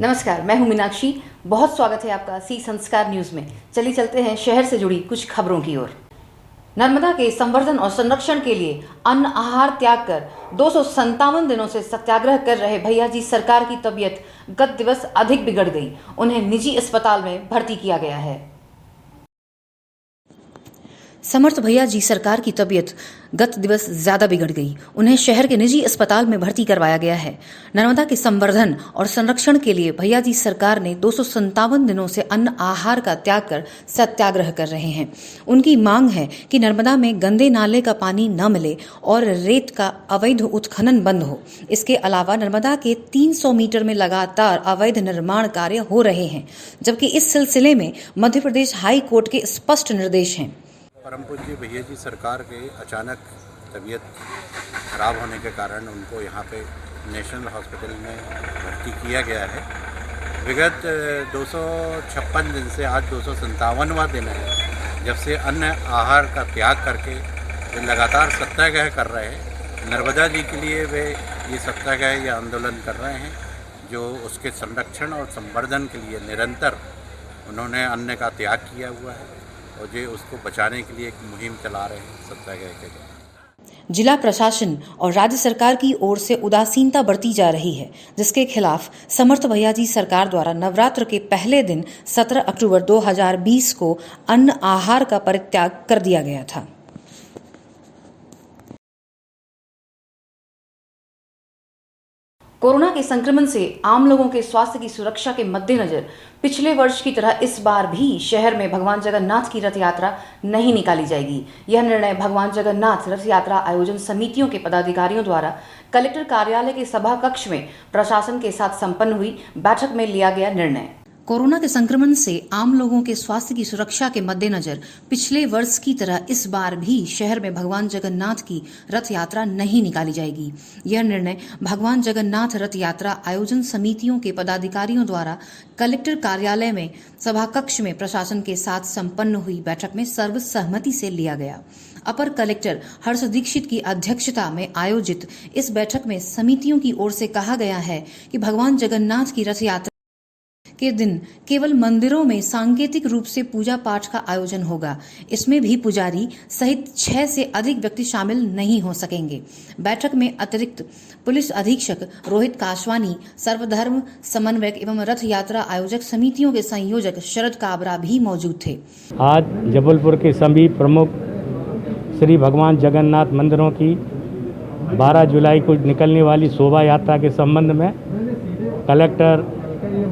नमस्कार, मैं हूं मीनाक्षी। बहुत स्वागत है आपका सी संस्कार न्यूज में। चलिए चलते हैं शहर से जुड़ी कुछ खबरों की ओर। नर्मदा के संवर्धन और संरक्षण के लिए अन्न आहार त्याग कर 257 दिनों से सत्याग्रह कर रहे भैया जी सरकार की तबीयत गत दिवस अधिक बिगड़ गई। उन्हें निजी अस्पताल में भर्ती किया गया है। समर्थ भैया जी सरकार की तबीयत गत दिवस ज्यादा बिगड़ गई। उन्हें शहर के निजी अस्पताल में भर्ती करवाया गया है। नर्मदा के संवर्धन और संरक्षण के लिए भैया जी सरकार ने 257 दिनों से अन्न आहार का त्याग कर सत्याग्रह कर रहे हैं। उनकी मांग है कि नर्मदा में गंदे नाले का पानी न मिले और रेत का अवैध उत्खनन बंद हो। इसके अलावा नर्मदा के 300 मीटर में लगातार अवैध निर्माण कार्य हो रहे हैं, जबकि इस सिलसिले में मध्य प्रदेश हाई कोर्ट के स्पष्ट निर्देश हैं। परम पूज्य भैया जी सरकार के अचानक तबीयत खराब होने के कारण उनको यहाँ पे नेशनल हॉस्पिटल में भर्ती किया गया है। विगत 256 दिन से आज 257वां दिन है जब से अन्न आहार का त्याग करके वे लगातार सत्याग्रह कर रहे हैं। नर्मदा जी के लिए वे ये सत्याग्रह या आंदोलन कर रहे हैं, जो उसके संरक्षण और संवर्धन के लिए निरंतर उन्होंने अन्न का त्याग किया हुआ है और जो उसको बचाने के लिए एक मुहिम चला रहे हैं सत्याग्रह के द्वारा। जिला प्रशासन और राज्य सरकार की ओर से उदासीनता बरती जा रही है, जिसके खिलाफ समर्थ भैया जी सरकार द्वारा नवरात्र के पहले दिन 17 अक्टूबर 2020 को अन्न आहार का परित्याग कर दिया गया था। कोरोना के संक्रमण से आम लोगों के स्वास्थ्य की सुरक्षा के मद्देनजर पिछले वर्ष की तरह इस बार भी शहर में भगवान जगन्नाथ की रथ यात्रा नहीं निकाली जाएगी। यह निर्णय भगवान जगन्नाथ रथ यात्रा आयोजन समितियों के पदाधिकारियों द्वारा कलेक्टर कार्यालय के सभा कक्ष में प्रशासन के साथ संपन्न हुई बैठक में लिया गया निर्णय। कोरोना के संक्रमण से आम लोगों के स्वास्थ्य की सुरक्षा के मद्देनजर पिछले वर्ष की तरह इस बार भी शहर में भगवान जगन्नाथ की रथ यात्रा नहीं निकाली जाएगी। यह निर्णय भगवान जगन्नाथ रथ यात्रा आयोजन समितियों के पदाधिकारियों द्वारा कलेक्टर कार्यालय में सभा कक्ष में प्रशासन के साथ संपन्न हुई बैठक में सर्वसहमति से लिया गया। अपर कलेक्टर हर्ष दीक्षित की अध्यक्षता में आयोजित इस बैठक में समितियों की ओर से कहा गया है कि भगवान जगन्नाथ की रथ यात्रा के दिन केवल मंदिरों में सांकेतिक रूप से पूजा पाठ का आयोजन होगा। इसमें भी पुजारी सहित 6 से अधिक व्यक्ति शामिल नहीं हो सकेंगे। बैठक में अतिरिक्त पुलिस अधीक्षक रोहित काशवानी, सर्वधर्म समन्वयक एवं रथ यात्रा आयोजक समितियों के संयोजक शरद काबरा भी मौजूद थे। आज जबलपुर के सभी प्रमुख श्री भगवान जगन्नाथ मंदिरों की 12 जुलाई को निकलने वाली शोभा यात्रा के संबंध में कलेक्टर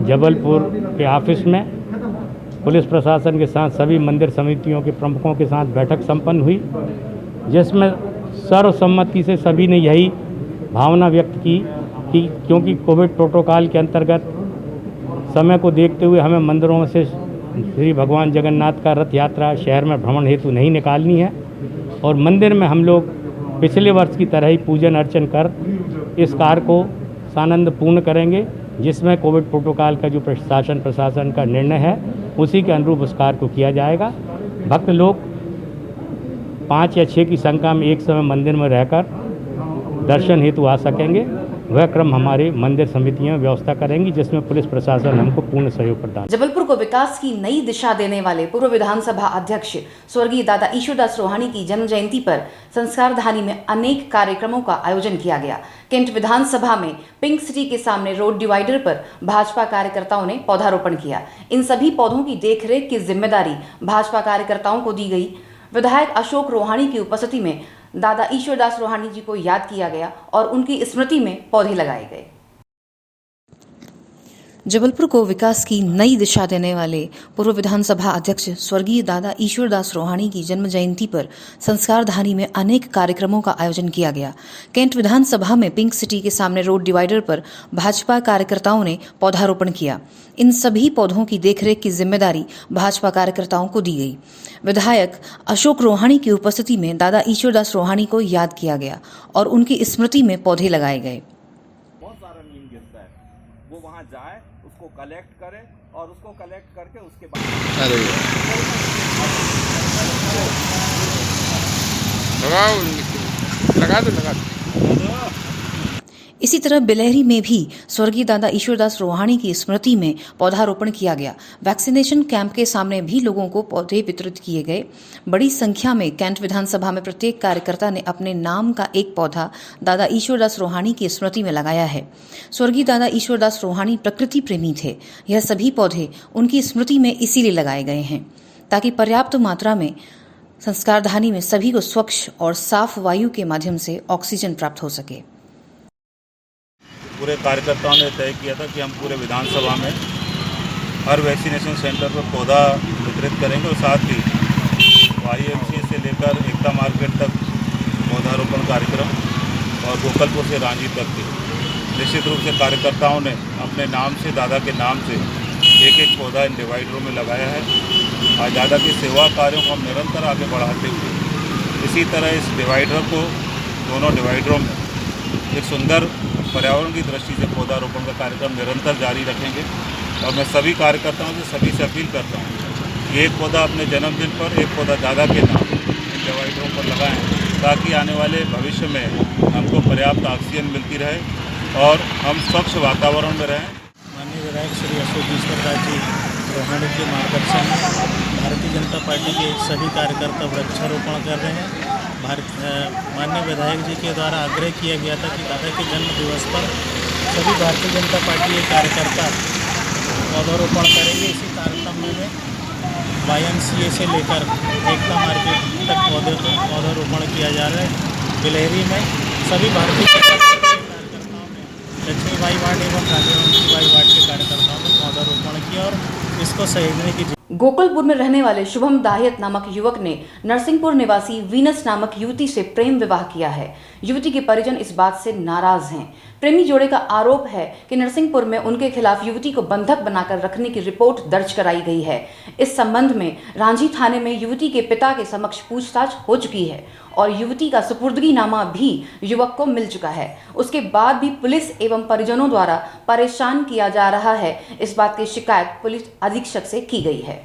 जबलपुर के ऑफिस में पुलिस प्रशासन के साथ सभी मंदिर समितियों के प्रमुखों के साथ बैठक संपन्न हुई, जिसमें सर्वसम्मति से सभी ने यही भावना व्यक्त की कि क्योंकि कोविड प्रोटोकॉल के अंतर्गत समय को देखते हुए हमें मंदिरों से श्री भगवान जगन्नाथ का रथ यात्रा शहर में भ्रमण हेतु नहीं निकालनी है और मंदिर में हम लोग पिछले वर्ष की तरह ही पूजन अर्चन कर इस कार्य को सानंद पूर्ण करेंगे, जिसमें कोविड प्रोटोकॉल का जो प्रशासन का निर्णय है उसी के अनुरूप उस कार्य को किया जाएगा। भक्त लोग 5 या 6 की संख्या में एक समय मंदिर में रहकर दर्शन हेतु आ सकेंगे। वह क्रम हमारे मंदिर समितियां व्यवस्था करेंगी, जिसमें पुलिस प्रशासन हमको पूर्ण सहयोग प्रदान। जबलपुर को विकास की नई दिशा देने वाले पूर्व विधानसभा अध्यक्ष स्वर्गीय दादा ईश्वरदास रोहाणी की जन्म जयंती पर संस्कारधानी में अनेक कार्यक्रमों का आयोजन किया गया। कैंट विधानसभा में पिंक सिटी के सामने रोड डिवाइडर पर भाजपा कार्यकर्ताओं ने पौधारोपण किया। इन सभी पौधों की देखरेख की जिम्मेदारी भाजपा कार्यकर्ताओं को दी गई। विधायक अशोक रोहाणी की उपस्थिति में दादा ईश्वरदास रोहाणी जी को याद किया गया और उनकी स्मृति में पौधे लगाए गए। जबलपुर को विकास की नई दिशा देने वाले पूर्व विधानसभा अध्यक्ष स्वर्गीय दादा ईश्वरदास रोहाणी की जन्म जयंती पर संस्कारधानी में अनेक कार्यक्रमों का आयोजन किया गया। कैंट विधानसभा में पिंक सिटी के सामने रोड डिवाइडर पर भाजपा कार्यकर्ताओं ने पौधारोपण किया। इन सभी पौधों की देखरेख की जिम्मेदारी भाजपा कार्यकर्ताओं को दी गई। विधायक अशोक रोहाणी की उपस्थिति में दादा ईश्वरदास रोहाणी को याद किया गया और उनकी स्मृति में पौधे लगाए गए। बहुत सारा नीम गिरता है, वो वहाँ जाए, उसको कलेक्ट करे और उसको कलेक्ट करके उसके बाद लगा दो। इसी तरह बिलहरी में भी स्वर्गीय दादा ईश्वरदास रोहाणी की स्मृति में पौधारोपण किया गया। वैक्सीनेशन कैंप के सामने भी लोगों को पौधे वितरित किए गए। बड़ी संख्या में कैंट विधानसभा में प्रत्येक कार्यकर्ता ने अपने नाम का एक पौधा दादा ईश्वरदास रोहाणी की स्मृति में लगाया है। स्वर्गीय दादा ईश्वरदास रोहाणी प्रकृति प्रेमी थे। यह सभी पौधे उनकी स्मृति में इसीलिए लगाए गए हैं ताकि पर्याप्त मात्रा में संस्कारधानी में सभी को स्वच्छ और साफ वायु के माध्यम से ऑक्सीजन प्राप्त हो सके। पूरे कार्यकर्ताओं ने तय किया था कि हम पूरे विधानसभा में हर वैक्सीनेशन सेंटर पर पौधा वितरित करेंगे और साथ ही YMCA से लेकर एकता मार्केट तक पौधारोपण कार्यक्रम और गोकलपुर से रांझी तक के निश्चित रूप से कार्यकर्ताओं ने अपने नाम से, दादा के नाम से एक एक पौधा इन डिवाइडरों में लगाया है। आज दादा की सेवा कार्यों को हम निरंतर आगे बढ़ाते हुए इसी तरह इस डिवाइडर को, दोनों डिवाइडरों में एक सुंदर पर्यावरण की दृष्टि से पौधारोपण का कार्यक्रम निरंतर जारी रखेंगे। और मैं सभी कार्यकर्ताओं से, सभी से अपील करता हूँ कि एक पौधा अपने जन्मदिन पर, एक पौधा दादा के नाम इन डिवाइडरों पर लगाएं ताकि आने वाले भविष्य में हमको पर्याप्त ऑक्सीजन मिलती रहे और हम स्वच्छ वातावरण में रहें। माननीय विधायक श्री अशोक ईश्वरदास जी रोहाणी के मार्गदर्शन में भारतीय जनता पार्टी के सभी कार्यकर्ता वृक्षारोपण कर रहे हैं। माननीय विधायक जी के द्वारा आग्रह किया गया था कि दादा के जन्म दिवस पर सभी भारतीय जनता पार्टी के कार्यकर्ता पौधारोपण करेंगे। इसी तारतम्य में YMCA से लेकर एकता मार्केट तक पौधारोपण किया जा रहा है। बिलहरी में सभी भारतीय जनता पार्टी के कार्यकर्ताओं ने लक्ष्मी बाई वार्ड एवं राजवंशी बाई वार्ड के कार्यकर्ताओं ने पौधारोपण किया और इसको सहेजने की। गोकुलपुर में रहने वाले शुभम दाहियत नामक युवक ने नरसिंहपुर निवासी वीनस नामक युवती से प्रेम विवाह किया है। युवती के परिजन इस बात से नाराज हैं। प्रेमी जोड़े का आरोप है कि नरसिंहपुर में उनके खिलाफ युवती को बंधक बनाकर रखने की रिपोर्ट दर्ज कराई गई है। इस संबंध में रांझी थाने में युवती के पिता के समक्ष पूछताछ हो चुकी है और युवती का सुपुर्दगीनामा भी युवक को मिल चुका है। उसके बाद भी पुलिस एवं परिजनों द्वारा परेशान किया जा रहा है, इस बात की शिकायत पुलिस अधीक्षक से की गई है।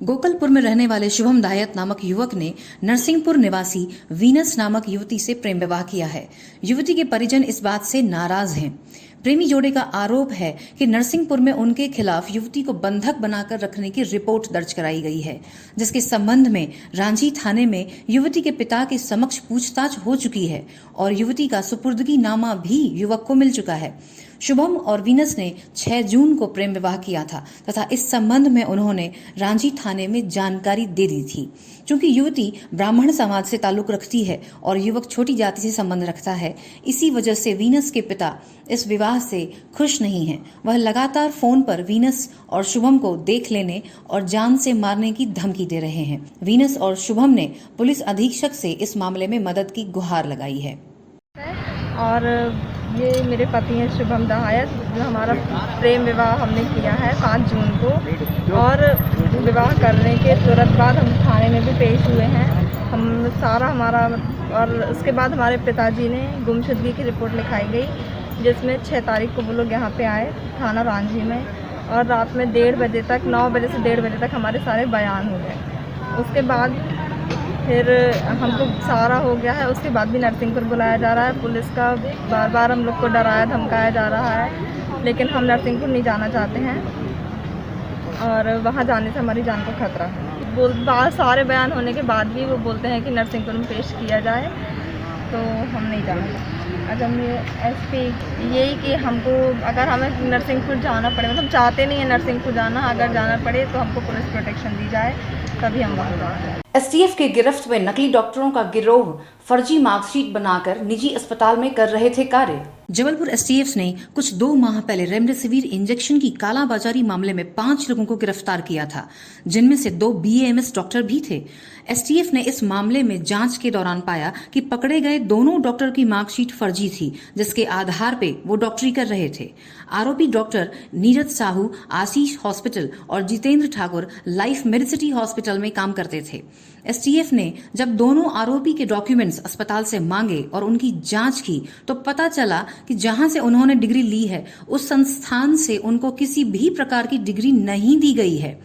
गोकलपुर में रहने वाले शुभम दाहियत नामक युवक ने नरसिंहपुर निवासी वीनस नामक युवती से प्रेम विवाह किया है। युवती के परिजन इस बात से नाराज हैं। प्रेमी जोड़े का आरोप है कि नरसिंहपुर में उनके खिलाफ युवती को बंधक बनाकर रखने की रिपोर्ट दर्ज कराई गई है, जिसके संबंध में रांझी थाने में युवती के पिता के समक्ष पूछताछ हो चुकी है और युवती का सुपुर्दगीनामा भी युवक को मिल चुका है। शुभम और वीनस ने 6 जून को प्रेम विवाह किया था तथा इस संबंध में उन्होंने रांझी थाने में जानकारी दे दी थी। चूंकि युवती ब्राह्मण समाज से ताल्लुक रखती है और युवक छोटी जाति से संबंध रखता है, इसी वजह से वीनस के पिता इस विवाह से खुश नहीं हैं। वह लगातार फोन पर वीनस और शुभम को देख लेने और जान से मारने की धमकी दे रहे हैं। वीनस और शुभम ने पुलिस अधीक्षक से इस मामले में मदद की गुहार लगाई है। और ये मेरे पति हैं शुभम दाहियत, जो हमारा प्रेम विवाह हमने किया है 5 जून को, और विवाह करने के तुरंत बाद हम थाने में भी पेश हुए हैं। हम सारा हमारा, और उसके बाद हमारे पिताजी ने गुमशुदगी की रिपोर्ट लिखाई गई, जिसमें 6 तारीख को वो लोग यहाँ पे आए थाना रांझी में, और रात में 1:30 बजे तक, 9 बजे से 1:30 बजे तक हमारे सारे बयान हो गए। उसके बाद फिर हमको सारा हो गया है। उसके बाद भी नरसिंहपुर बुलाया जा रहा है। पुलिस का बार बार हम लोग को डराया धमकाया जा रहा है, लेकिन हम नरसिंहपुर नहीं जाना चाहते हैं और वहाँ जाने से हमारी जान को खतरा है। सारे बयान होने के बाद भी वो बोलते हैं कि नरसिंहपुर में पेश किया जाए, तो हम नहीं जाना चाहते। अगर मैं SP यही कि हमको अगर हमें नरसिंहपुर जाना पड़े, मतलब हम चाहते नहीं है नरसिंहपुर जाना, अगर जाना पड़े तो हमको पुलिस प्रोटेक्शन दी जाए, तभी हम वहाँ जाएँ। STF के गिरफ्त में नकली डॉक्टरों का गिरोह फर्जी मार्कशीट बनाकर निजी अस्पताल में कर रहे थे कार्य। जबलपुर STF ने कुछ 2 माह पहले रेमडेसिविर इंजेक्शन की कालाबाजारी मामले में 5 लोगों को गिरफ्तार किया था, जिनमें से 2 BAMS डॉक्टर भी थे। STF ने इस मामले में जांच के दौरान पाया कि पकड़े गए दोनों डॉक्टर की मार्कशीट फर्जी थी, जिसके आधार पे वो डॉक्टरी कर रहे थे। आरोपी डॉक्टर नीरज साहू आशीष हॉस्पिटल और जितेंद्र ठाकुर लाइफ मेडिसिटी हॉस्पिटल में काम करते थे। STF ने जब दोनों आरोपी के डॉक्यूमेंट्स अस्पताल से मांगे और उनकी जांच की, तो पता चला कि जहां से उन्होंने डिग्री ली है, उस संस्थान से उनको किसी भी प्रकार की डिग्री नहीं दी गई है।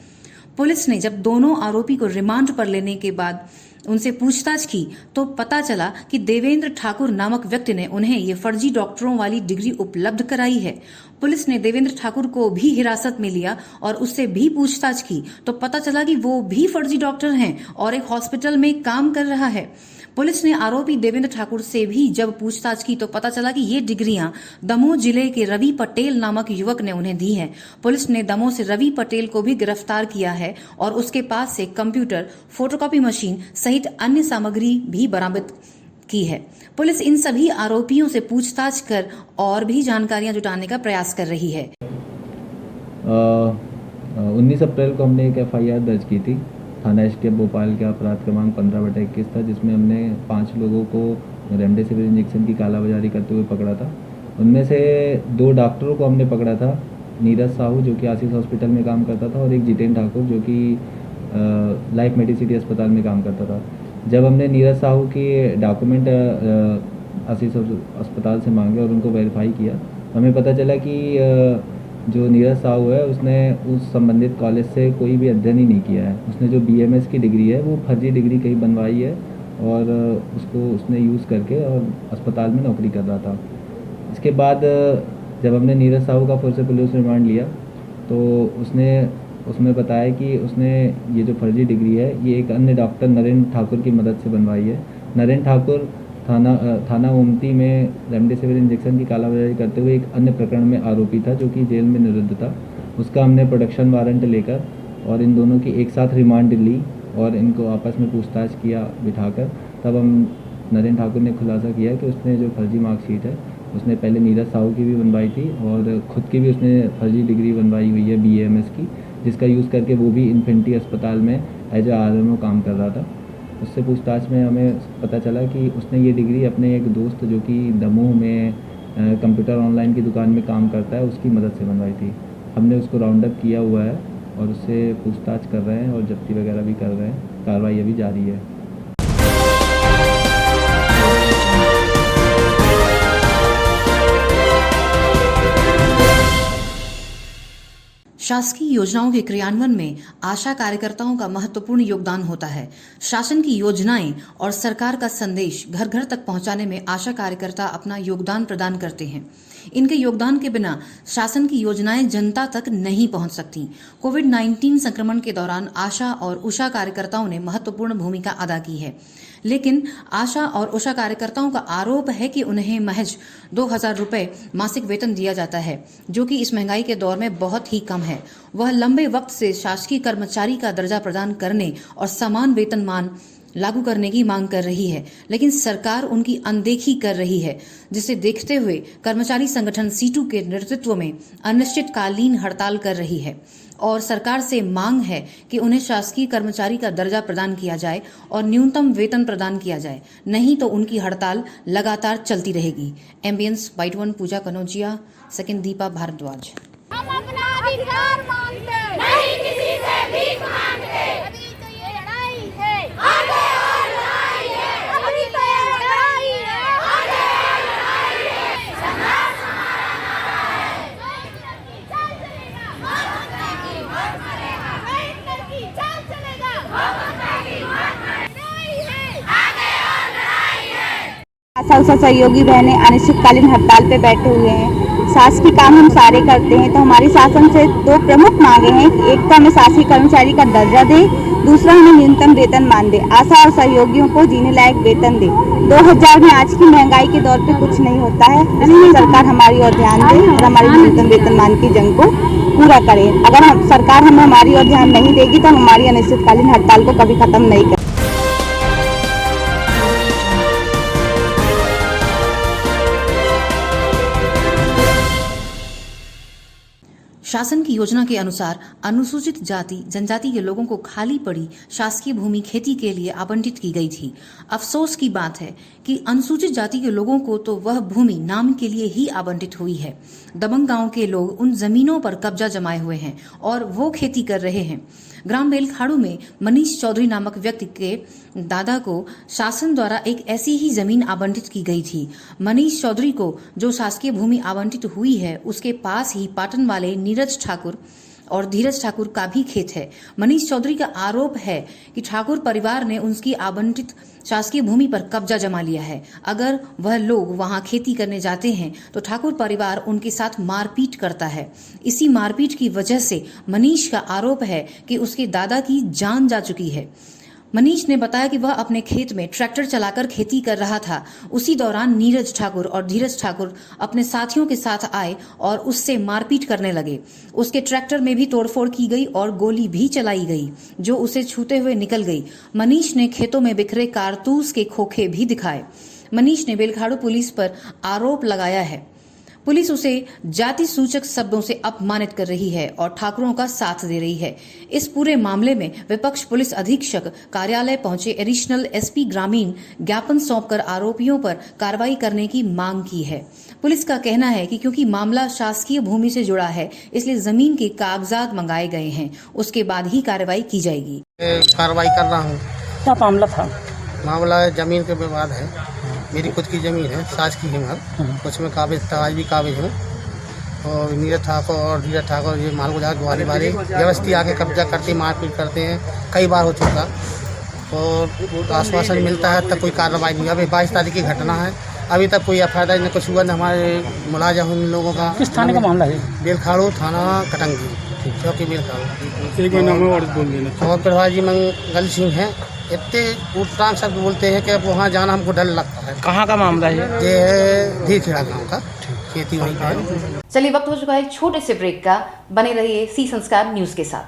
पुलिस ने जब दोनों आरोपी को रिमांड पर लेने के बाद उनसे पूछताछ की तो पता चला कि देवेंद्र ठाकुर नामक व्यक्ति ने उन्हें ये फर्जी डॉक्टरों वाली डिग्री उपलब्ध कराई है। पुलिस ने देवेंद्र ठाकुर को भी हिरासत में लिया और उससे भी पूछताछ की तो पता चला कि वो भी फर्जी डॉक्टर हैं और एक हॉस्पिटल में काम कर रहा है। पुलिस ने आरोपी देवेंद्र ठाकुर से भी जब पूछताछ की तो पता चला कि ये डिग्रियां दमोह जिले के रवि पटेल नामक युवक ने उन्हें दी हैं। पुलिस ने दमोह से रवि पटेल को भी गिरफ्तार किया है और उसके पास से कंप्यूटर, फोटोकॉपी मशीन सहित अन्य सामग्री भी बरामद की है। पुलिस इन सभी आरोपियों से पूछताछ कर और भी जानकारियां जुटाने का प्रयास कर रही है। 19 अप्रैल को हमने एक FIR दर्ज की थी थाना STF भोपाल के अपराध क्रमांक 15/21 था, जिसमें हमने 5 लोगों को रेमडेसिविर इंजेक्शन की कालाबाजारी करते हुए पकड़ा था। उनमें से 2 डॉक्टरों को हमने पकड़ा था, नीरज साहू जो कि आशीष हॉस्पिटल में काम करता था और एक जितेंद्र ठाकुर जो कि लाइफ मेडिसिटी अस्पताल में काम करता था। जब हमने नीरज साहू की डॉक्यूमेंट आशीष अस्पताल से मांगे और उनको वेरीफाई किया, हमें पता चला कि जो नीरज साहू है उसने उस संबंधित कॉलेज से कोई भी अध्ययन ही नहीं किया है। उसने जो BMS की डिग्री है वो फर्जी डिग्री कहीं बनवाई है और उसको उसने यूज़ करके और अस्पताल में नौकरी कर रहा था। इसके बाद जब हमने नीरज साहू का फिर से पुलिस रिमांड लिया तो उसमें बताया कि उसने ये जो फर्जी डिग्री है ये एक अन्य डॉक्टर नरेंद्र ठाकुर की मदद से बनवाई है। नरेंद्र ठाकुर थाना ओमती में रेमडेसिविर इंजेक्शन की कालाबाजारी करते हुए एक अन्य प्रकरण में आरोपी था जो कि जेल में निरुद्ध था। उसका हमने प्रोडक्शन वारंट लेकर और इन दोनों की एक साथ रिमांड ली और इनको आपस में पूछताछ किया बिठाकर। तब हम नरेंद्र ठाकुर ने खुलासा किया कि उसने जो फर्जी मार्कशीट है उसने पहले नीरज साहू की भी बनवाई थी और खुद की भी उसने फर्जी डिग्री बनवाई हुई है BAMS की, जिसका यूज़ करके वो भी इन्फिनिटी अस्पताल में एज ए RMO काम कर रहा था। उससे पूछताछ में हमें पता चला कि उसने ये डिग्री अपने एक दोस्त जो कि दमोह में कंप्यूटर ऑनलाइन की दुकान में काम करता है उसकी मदद से बनवाई थी। हमने उसको राउंड अप किया हुआ है और उससे पूछताछ कर रहे हैं और जब्ती वगैरह भी कर रहे हैं। कार्रवाई अभी जारी है। शासकीय योजनाओं के क्रियान्वयन में आशा कार्यकर्ताओं का महत्वपूर्ण योगदान होता है। शासन की योजनाएं और सरकार का संदेश घर घर तक पहुंचाने में आशा कार्यकर्ता अपना योगदान प्रदान करते हैं। इनके योगदान के बिना शासन की योजनाएं जनता तक नहीं पहुंच सकती। कोविड-19 संक्रमण के दौरान आशा और उषा कार्यकर्ताओं ने महत्वपूर्ण भूमिका अदा की है, लेकिन आशा और उषा कार्यकर्ताओं का आरोप है कि उन्हें महज 2000 रुपए मासिक वेतन दिया जाता है, जो कि इस महंगाई के दौर में बहुत ही कम है। वह लंबे वक्त से शासकीय कर्मचारी का दर्जा प्रदान करने और समान वेतनमान लागू करने की मांग कर रही है, लेकिन सरकार उनकी अनदेखी कर रही है, जिसे देखते हुए कर्मचारी संगठन सीटू के नेतृत्व में अनिश्चितकालीन हड़ताल कर रही है और सरकार से मांग है कि उन्हें शासकीय कर्मचारी का दर्जा प्रदान किया जाए और न्यूनतम वेतन प्रदान किया जाए, नहीं तो उनकी हड़ताल लगातार चलती रहेगी। एम्बियंस बाइट 1 पूजा कनौजिया, सेकंड दीपा भारद्वाज। हम अपना अधिकार मांगते नहीं, किसी से भीख मांगते। अभी तो ये लड़ाई है, आगे और लड़ाई है। अभी तो ये लड़ाई है, आगे और लड़ाई है। संघर्ष हमारा नारा है। चाल चलेगा, ममता की मौत मरेगा। वेटनर की चाल चलेगा, ममता की मौत मरेगा। लड़ाई है, आगे और लड़ाई है। आशा उषा सहयोगी बहनें अनिश्चितकालीन हड़ताल पे बैठे हुए हैं। शासकीय काम हम सारे करते हैं, तो हमारी शासन से 2 प्रमुख मांगे हैं कि एक तो हमें शासकीय कर्मचारी का दर्जा दे, दूसरा हमें न्यूनतम वेतनमान दे। आशा और सहयोगियों को जीने लायक वेतन दे। 2000 में आज की महंगाई के दौर पे कुछ नहीं होता है, इसलिए सरकार हमारी ओर ध्यान दे और हमारी न्यूनतम वेतनमान की जंग को पूरा करे। अगर सरकार हमें हमारी ओर ध्यान नहीं देगी तो हम हमारी अनिश्चितकालीन हड़ताल को कभी खत्म नहीं कर। शासन की योजना के अनुसार अनुसूचित जाति जनजाति के लोगों को खाली पड़ी शासकीय भूमि खेती के लिए आवंटित की गई थी। अफसोस की बात है कि अनुसूचित जाति के लोगों को तो वह भूमि नाम के लिए ही आवंटित हुई है। दबंग गांव के लोग उन जमीनों पर कब्जा जमाए हुए हैं और वो खेती कर रहे हैं। ग्राम बेलखाड़ू में मनीष चौधरी नामक व्यक्ति के दादा को शासन द्वारा एक ऐसी ही जमीन आवंटित की गई थी। मनीष चौधरी को जो शासकीय भूमि आवंटित हुई है उसके पास ही पाटन वाले नीरज ठाकुर और धीरज ठाकुर का भी खेत है। मनीष चौधरी का आरोप है कि ठाकुर परिवार ने उनकी आवंटित शासकीय भूमि पर कब्जा जमा लिया है। अगर वह लोग वहां खेती करने जाते हैं तो ठाकुर परिवार उनके साथ मारपीट करता है। इसी मारपीट की वजह से मनीष का आरोप है कि उसके दादा की जान जा चुकी है। मनीष ने बताया कि वह अपने खेत में ट्रैक्टर चलाकर खेती कर रहा था। उसी दौरान नीरज ठाकुर और धीरज ठाकुर अपने साथियों के साथ आए और उससे मारपीट करने लगे। उसके ट्रैक्टर में भी तोड़फोड़ की गई और गोली भी चलाई गई जो उसे छूते हुए निकल गई। मनीष ने खेतों में बिखरे कारतूस के खोखे भी दिखाए। मनीष ने बेलखाड़ू पुलिस पर आरोप लगाया है। पुलिस उसे जाति सूचक शब्दों से अपमानित कर रही है और ठाकुरों का साथ दे रही है। इस पूरे मामले में विपक्ष पुलिस अधीक्षक कार्यालय पहुंचे एडिशनल एसपी ग्रामीण ज्ञापन सौंपकर आरोपियों पर कार्रवाई करने की मांग की है। पुलिस का कहना है कि क्योंकि मामला शासकीय भूमि से जुड़ा है इसलिए जमीन के कागजात मंगाए गए हैं, उसके बाद ही कार्रवाई की जाएगी। कार्रवाई कर रहा हूँ। क्या मामला था? मामला जमीन के विवाद है। मेरी खुद की ज़मीन है, सास की हिम्मत, उसमें काबिज तवाज भी काबिज हूँ। और नीरज ठाकुर और धीरज ठाकुर ये मालगुजार ग्वाली वाले व्यवस्थी आके कब्जा करते मारपीट करते हैं, कई बार हो चुका। और आश्वासन मिलता है तब कोई कार्रवाई नहीं। अभी 22 तारीख की घटना है, अभी तक कोई एफआईआर न कुछ हुआ न हमारे मुलाजा उन लोगों का। किस थाने का मामला है? बेलखाड़ू थाना कटंगी, चौकी बेलखाड़ू। एक नाम और बोल देना। और प्रभात जी मंगल सिंह हैं। इतने उल्टांग शब्द बोलते हैं कि अब वहाँ जाना हमको डर लगता है। कहाँ का मामला है? ये है धीरखेड़ा गाँव का, खेती वहीं पर है। चलिए वक्त हो चुका है एक छोटे से ब्रेक का। बने रहिए सी संस्कार न्यूज के साथ।